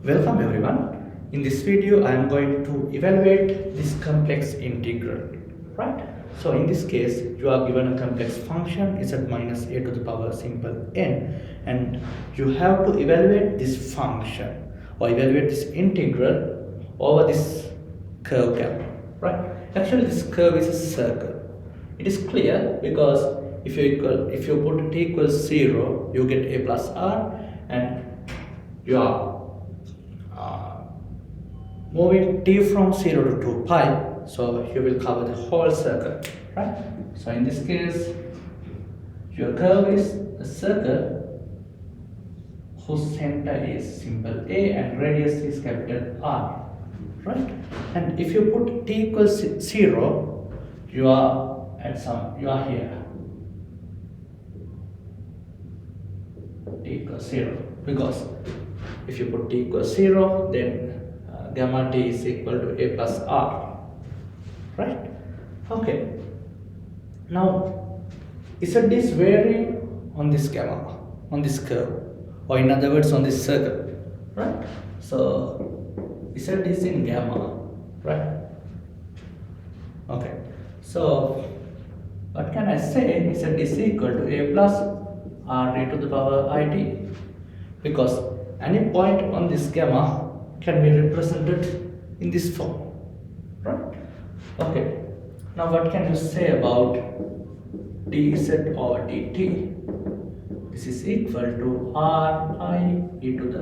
Welcome everyone. In this video I am going to evaluate this complex integral, right? So in this case you are given a complex function z minus a to the power simple n, and you have to evaluate this function or evaluate this integral over this curve gamma, right? Actually this curve is a circle. It is clear because if you put t equals 0, you get a plus r, and you are moving t from 0 to 2 pi, so you will cover the whole circle, right? So in this case your curve is a circle whose center is simple a and radius is capital R, right? And if you put t equals 0, you are here, t equals 0, because if you put t equals 0, then gamma t is equal to a plus r, right? Okay, now z is varying on this gamma, on this curve, or in other words on this circle, right? So z is in gamma, right? Okay, so what can I say? Z is equal to a plus r e to the power it, because any point on this gamma can be represented in this form, right? Okay, now what can you say about dz over dt? This is equal to r e to the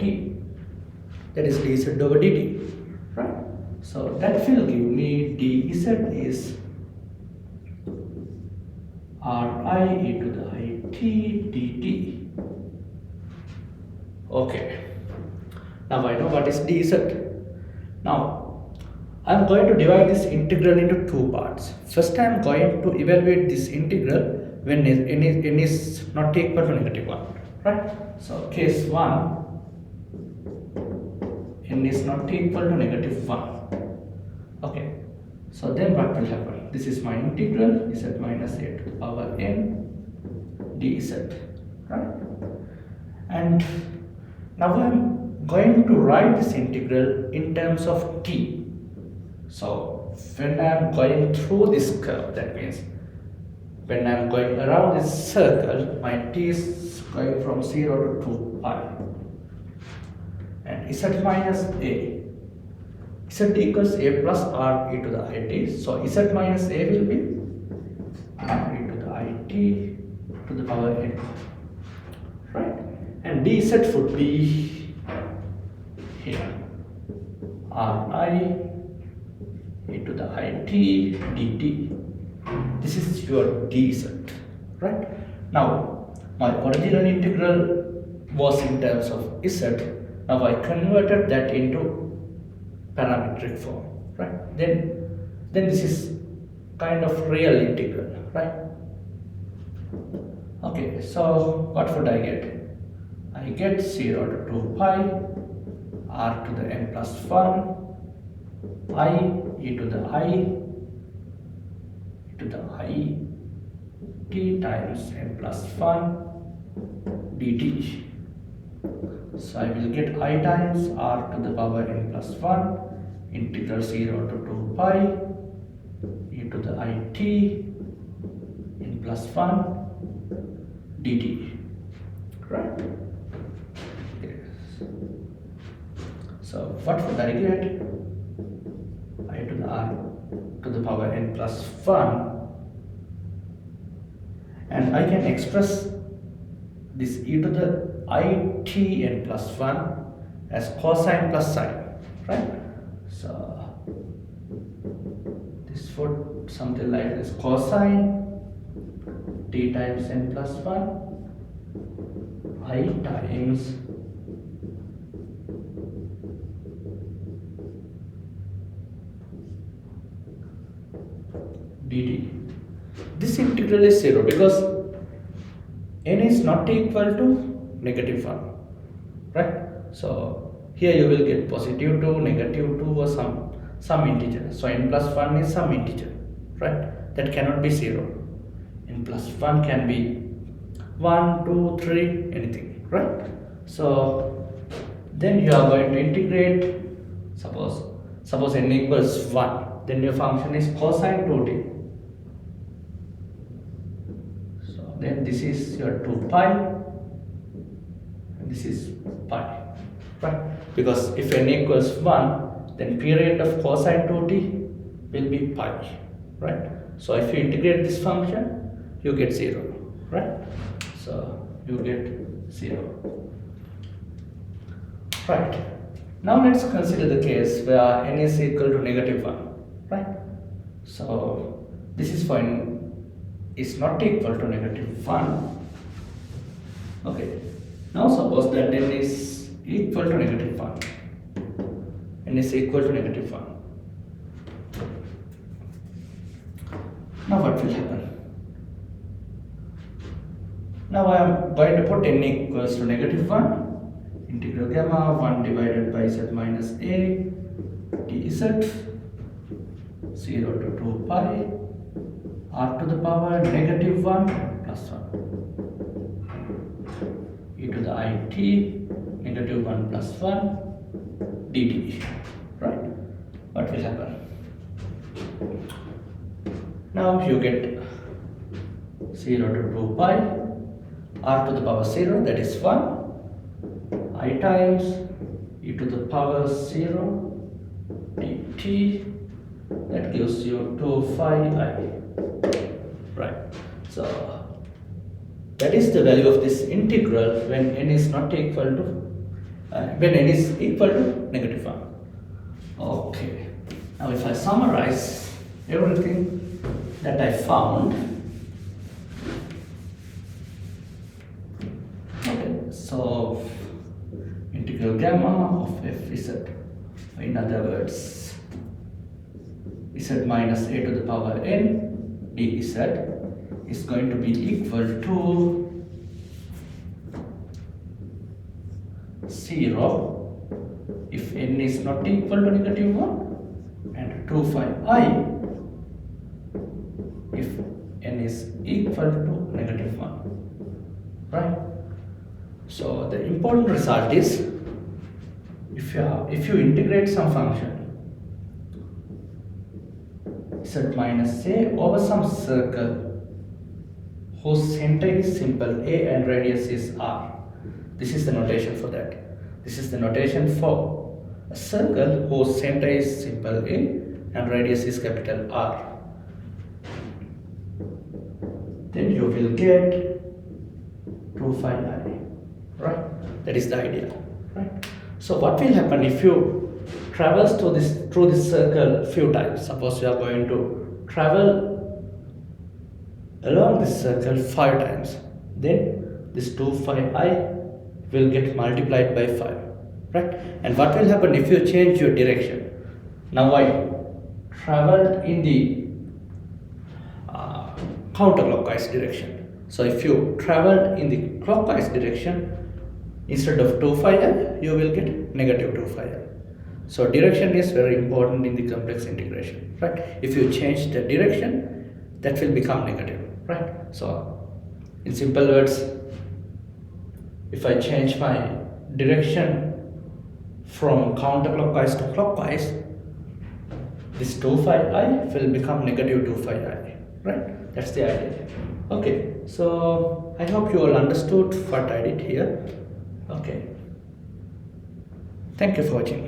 it, that is dz over dt, right? So that will give me dz is e to the it dt. Okay, now I know what is dz. Now I am going to divide this integral into two parts. First I am going to evaluate this integral when n is not equal to -1, right? So case 1, n is not equal to -1. Okay, so then what will happen? This is my integral z minus a to the power n dz, right? And now I am going to write this integral in terms of t. So when I am going through this curve, that means when I am going around this circle, my t is going from 0 to 2 pi, and z minus a, z equals a plus r e to the it, so z minus a will be r e to the it to the power n, right? And dz would be here, ri e to the it dt. This is your dz, right? Now my original integral was in terms of z. Now I converted that into parametric form, right? Then this is kind of real integral, right? Okay, so what would I get? I get 0 to 2 pi r to the n plus 1 I e to the I t times n plus 1 dt. So I will get I times r to the power n plus 1 integral 0 to 2 pi e to the it n plus 1 dt, right? Yes. So what would I get? I to the r to the power n plus 1, and I can express this e to the it n plus 1 as cosine plus sine, right? So this would something like this: cosine t times n plus 1 I times dt. This integral is 0 because n is not equal to -1, right? So here you will get positive 2, negative 2, or some integer. So n plus 1 is some integer, right? That cannot be 0. N plus 1 can be 1, 2, 3, anything, right? So then you are going to integrate. Suppose n equals 1, then your function is cosine 2t. So then this is your 2 pi and this is pi, right? Because if n equals 1, then period of cosine 2t will be pi, right? So if you integrate this function, you get 0, right? So you get 0, right? Now let's consider the case where n is equal to -1, right? So this is for n is not equal to -1. Okay, now suppose that n is equal to -1. N is equal to -1. Now what will happen? Now I am going to put n equals to -1, integral gamma 1 divided by z minus a dz 0 to 2 pi r to the power -1 plus 1 e to the it -1 plus 1 dt, right? What will happen? Now you get 0 to 2 pi r to the power 0, that is 1, I times e to the power 0 dt, that gives you 2 phi I, right? So that is the value of this integral when n is not equal to when n is equal to -1. Okay, now if I summarize everything that I found, okay, so integral gamma of fz, in other words z minus a to the power n dz is going to be equal to 0 if n is not equal to -1 and 2 phi I if n is equal to -1, right? So the important result is if you integrate some function z minus a over some circle whose center is simple a and radius is r. This is the notation for that. This is the notation for a circle whose center is simple a and radius is capital R. Then you will get 2 phi I, right? That is the idea, right? So what will happen if you travel through this circle few times? Suppose you are going to travel along this circle 5 times, then this 2 phi I will get multiplied by 5, right? And what will happen if you change your direction? Now I traveled in the counterclockwise direction. So if you traveled in the clockwise direction, instead of 2 phi I, you will get -2 phi I. So direction is very important in the complex integration, right? If you change the direction, that will become negative, right? So in simple words, if I change my direction from counterclockwise to clockwise, this 2 phi I will become -2 phi I, right? That's the idea. Okay, so I hope you all understood what I did here. Okay, thank you for watching.